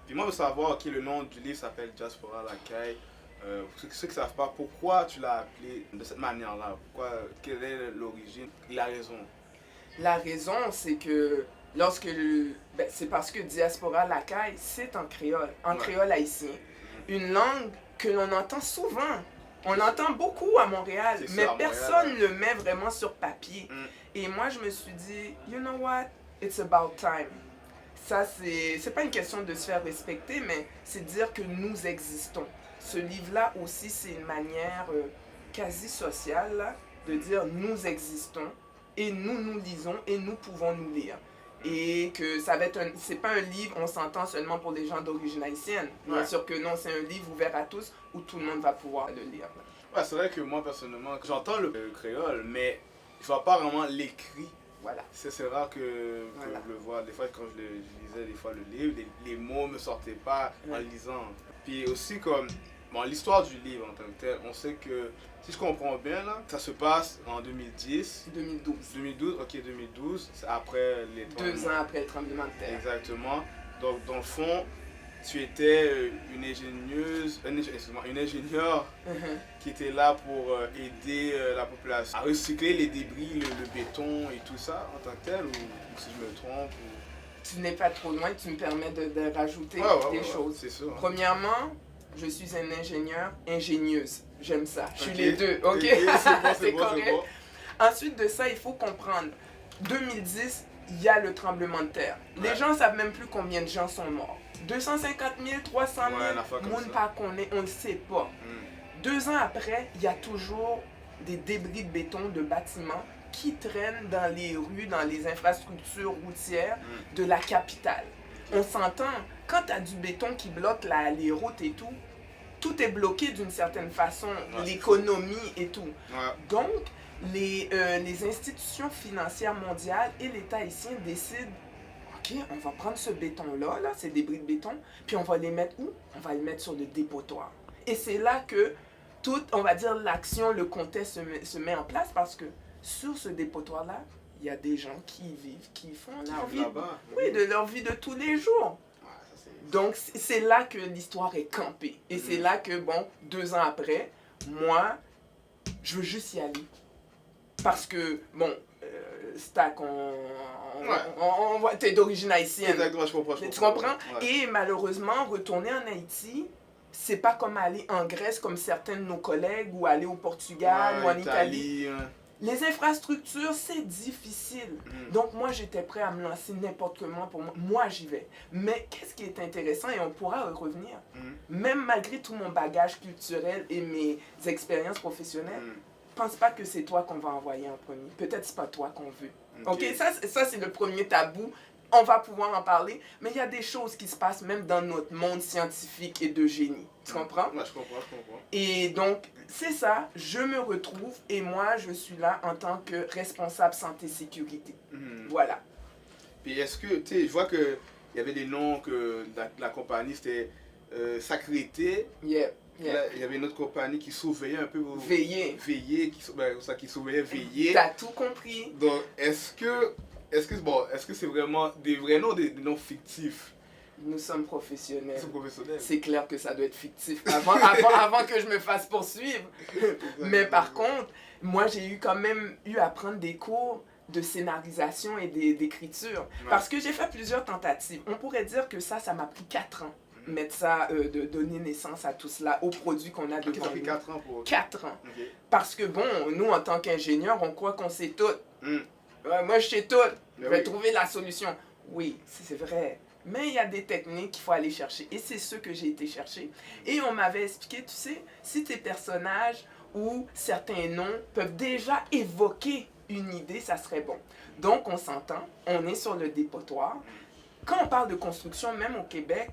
Puis moi, je veux savoir, ok, le nom du livre s'appelle Diaspora Lacaille. Pour ceux qui ne savent pas, pourquoi tu l'as appelé de cette manière-là? Quelle est l'origine? La raison? La raison, c'est que c'est parce que diaspora lacaille, c'est en créole haïtien. Une langue que l'on entend souvent. On l'entend beaucoup à Montréal, mais personne ne le met vraiment sur papier. Et moi, je me suis dit, you know what? It's about time. Ça, c'est pas une question de se faire respecter, mais c'est dire que nous existons. Ce livre-là aussi, c'est une manière quasi sociale là, de dire nous existons et nous lisons et nous pouvons nous lire. Et que ça va être c'est pas un livre, on s'entend seulement pour les gens d'origine haïtienne. Bien sûr que non, c'est un livre ouvert à tous où tout le monde va pouvoir le lire. Ouais, c'est vrai que moi, personnellement, j'entends le créole, mais je vois pas vraiment l'écrit. Voilà. C'est rare que je le vois. Des fois, quand je lisais des fois le livre, les mots me sortaient pas en lisant. Puis aussi, comme l'histoire du livre en tant que tel, on sait que, si je comprends bien, là, ça se passe en 2010. 2012, ok, 2012, c'est après les 2 ans après le tremblement de terre. Exactement. Donc, dans le fond, tu étais une ingénieure qui était là pour aider la population à recycler les débris, le béton et tout ça en tant que tel, ou si je me trompe Tu n'es pas trop loin, tu me permets de rajouter des choses. C'est sûr. Premièrement, je suis un ingénieur, ingénieuse. J'aime ça. Je suis les deux, ok? C'est correct. Bon. Ensuite de ça, il faut comprendre. 2010, il y a le tremblement de terre. Les gens ne savent même plus combien de gens sont morts. 250 000, 300 000, monde pas qu'on est, on ne sait pas. 2 ans après, il y a toujours des débris de béton de bâtiments qui traînent dans les rues, dans les infrastructures routières de la capitale. On s'entend, quand tu as du béton qui bloque les routes et tout est bloqué d'une certaine façon, l'économie et tout. Donc, les institutions financières mondiales et l'État haïtien décident, ok, on va prendre ce béton-là, ces débris de béton, puis on va les mettre où? On va les mettre sur le dépotoir. Et c'est là que toute, on va dire, l'action, le contexte se met en place parce que sur ce dépotoir-là, il y a des gens qui y vivent, qui font leur vie, de leur vie de tous les jours. Donc, c'est là que l'histoire est campée. Et c'est là que, 2 ans après, moi, je veux juste y aller. Parce que, Stack, t'es d'origine haïtienne. Exactement, je comprends. Tu comprends? Et malheureusement, retourner en Haïti, c'est pas comme aller en Grèce, comme certains de nos collègues, ou aller au Portugal, ou en Italie. Les infrastructures, c'est difficile. Donc, moi, j'étais prêt à me lancer n'importe comment pour moi. Moi, j'y vais. Mais qu'est-ce qui est intéressant, et on pourra y revenir, même malgré tout mon bagage culturel et mes expériences professionnelles, pense pas que c'est toi qu'on va envoyer en premier. Peut-être c'est pas toi qu'on veut. Ok, ça c'est le premier tabou. On va pouvoir en parler, mais il y a des choses qui se passent même dans notre monde scientifique et de génie. Tu comprends? Ouais, je comprends. Et donc, c'est ça, je me retrouve et moi, je suis là en tant que responsable santé-sécurité. Voilà. Puis est-ce que, tu sais, je vois qu'il y avait des noms que la compagnie, c'était Sacrété. Il y avait une autre compagnie qui surveillait un peu vos... Veiller, qui surveillait Veiller. T'as tout compris. Donc, est-ce que c'est vraiment des vrais noms ou des noms fictifs? Nous sommes professionnels. Professionnels. C'est clair que ça doit être fictif avant que je me fasse poursuivre. Mais par contre, moi, j'ai quand même eu à prendre des cours de scénarisation et d'écriture. Parce que j'ai fait plusieurs tentatives. On pourrait dire que ça m'a pris 4 ans. Mettre ça, de donner naissance à tout cela, aux produits qu'on a devant nous. Ça fait 4 ans pour... 4 ans. Parce que nous, en tant qu'ingénieurs, on croit qu'on sait tout. Moi, je sais tout. Je vais trouver la solution. Oui, c'est vrai. Mais il y a des techniques qu'il faut aller chercher. Et c'est ce que j'ai été chercher. Et on m'avait expliqué, tu sais, si tes personnages ou certains noms peuvent déjà évoquer une idée, ça serait bon. Donc, on s'entend. On est sur le dépotoir. Quand on parle de construction, même au Québec,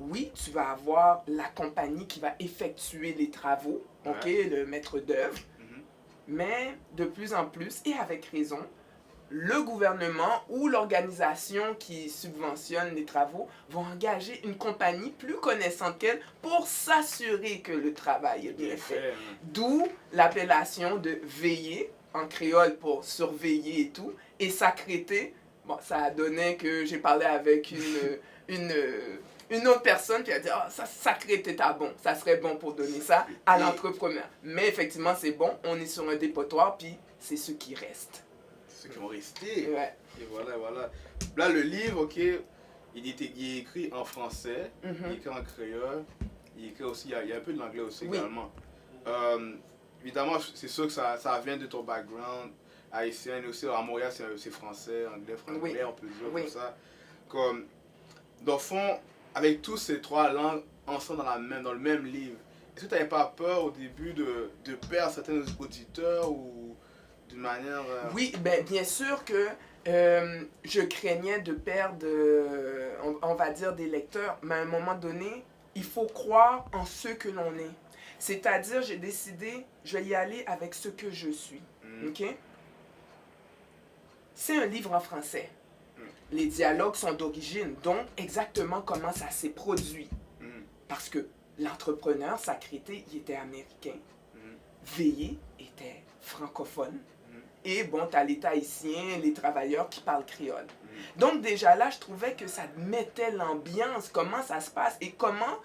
oui, tu vas avoir la compagnie qui va effectuer les travaux, le maître d'œuvre. Mais de plus en plus, et avec raison, le gouvernement ou l'organisation qui subventionne les travaux vont engager une compagnie plus connaissante qu'elle pour s'assurer que le travail est bien fait. D'où l'appellation de veiller, en créole pour surveiller et tout, et sacrété. Ça a donné que j'ai parlé avec une une autre personne qui a dit, ah, ça sacré téta bon, ça serait bon pour donner ça à l'entrepreneur. Mais effectivement, c'est bon, on est sur un dépotoir, puis c'est ceux qui restent. Ceux qui vont rester. Ouais. Et voilà. Là, le livre, ok, il est écrit en français, il est écrit en créole, il est écrit aussi, il y a un peu de l'anglais aussi également. Évidemment, c'est sûr que ça vient de ton background haïtien, et aussi à Montréal, c'est français, anglais, franglais, on peut dire comme ça. Comme, dans le fond, avec tous ces trois langues ensemble dans le même livre, est-ce que tu n'avais pas peur au début de perdre certains auditeurs ou d'une manière... Oui, bien sûr que je craignais de perdre, on va dire, des lecteurs, mais à un moment donné, il faut croire en ce que l'on est. C'est-à-dire, j'ai décidé, je vais y aller avec ce que je suis. OK? C'est un livre en français. Les dialogues sont d'origine, donc exactement comment ça s'est produit. Parce que l'entrepreneur, Sacré-Té, il était américain. Veillé était francophone. Et bon, tu as l'État haïtien, les travailleurs qui parlent créole. Donc déjà là, je trouvais que ça mettait l'ambiance, comment ça se passe et comment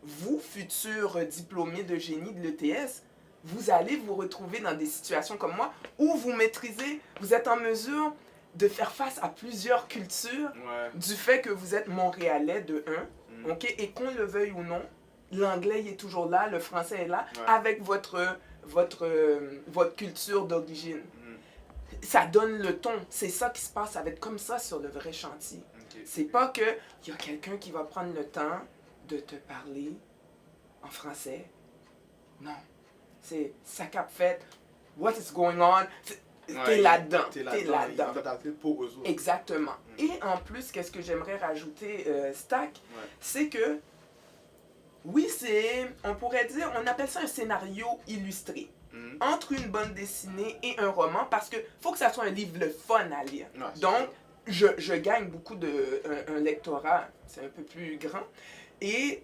vous, futurs diplômés de génie de l'ETS, vous allez vous retrouver dans des situations comme moi où vous maîtrisez, vous êtes en mesure de faire face à plusieurs cultures du fait que vous êtes Montréalais de 1, ok, et qu'on le veuille ou non, l'anglais est toujours là, le français est là, avec votre culture d'origine. Ça donne le ton, c'est ça qui se passe, ça va être comme ça sur le vrai chantier. C'est pas que y a quelqu'un qui va prendre le temps de te parler en français. Non. C'est ça qu'a fait, what is going on? T'es là-dedans. T'es là-dedans. Exactement. Et en plus, qu'est-ce que j'aimerais rajouter, Stack, c'est que, oui, on pourrait dire, on appelle ça un scénario illustré. Entre une bande dessinée et un roman, parce que faut que ça soit un livre le fun à lire. Donc, je gagne beaucoup un lectorat, c'est un peu plus grand. Et,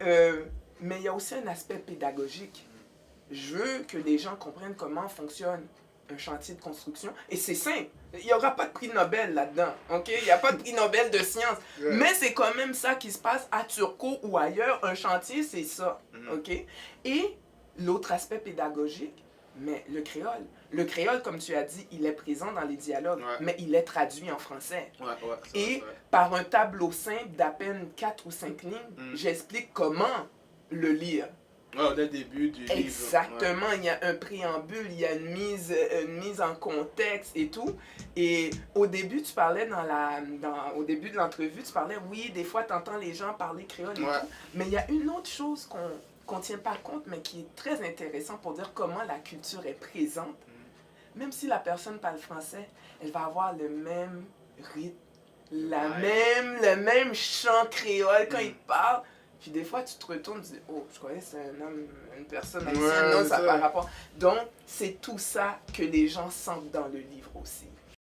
mais il y a aussi un aspect pédagogique. Je veux que les gens comprennent comment fonctionne un chantier de construction. Et c'est simple. Il n'y aura pas de prix Nobel là-dedans. OK? Il n'y a pas de prix Nobel de sciences. Mais c'est quand même ça qui se passe à Turcot ou ailleurs. Un chantier, c'est ça. OK? Et l'autre aspect pédagogique, mais le créole. Le créole, comme tu as dit, il est présent dans les dialogues, mais il est traduit en français. Et par un tableau simple d'à peine 4 ou 5 lignes, j'explique comment le lire. Dès le début du livre. Exactement, il y a un préambule, il y a une mise en contexte et tout. Et au début, tu parlais au début de l'entrevue, tu parlais, oui, des fois, tu entends les gens parler créole et tout. Mais il y a une autre chose qu'on ne tient pas compte, mais qui est très intéressant pour dire comment la culture est présente. Même si la personne parle français, elle va avoir le même rythme, le même chant créole quand il parle. Puis des fois, tu te retournes et tu dis, oh, je croyais que c'est un homme, une personne haïtienne, non, ça par rapport. Donc, c'est tout ça que les gens sentent dans le livre aussi.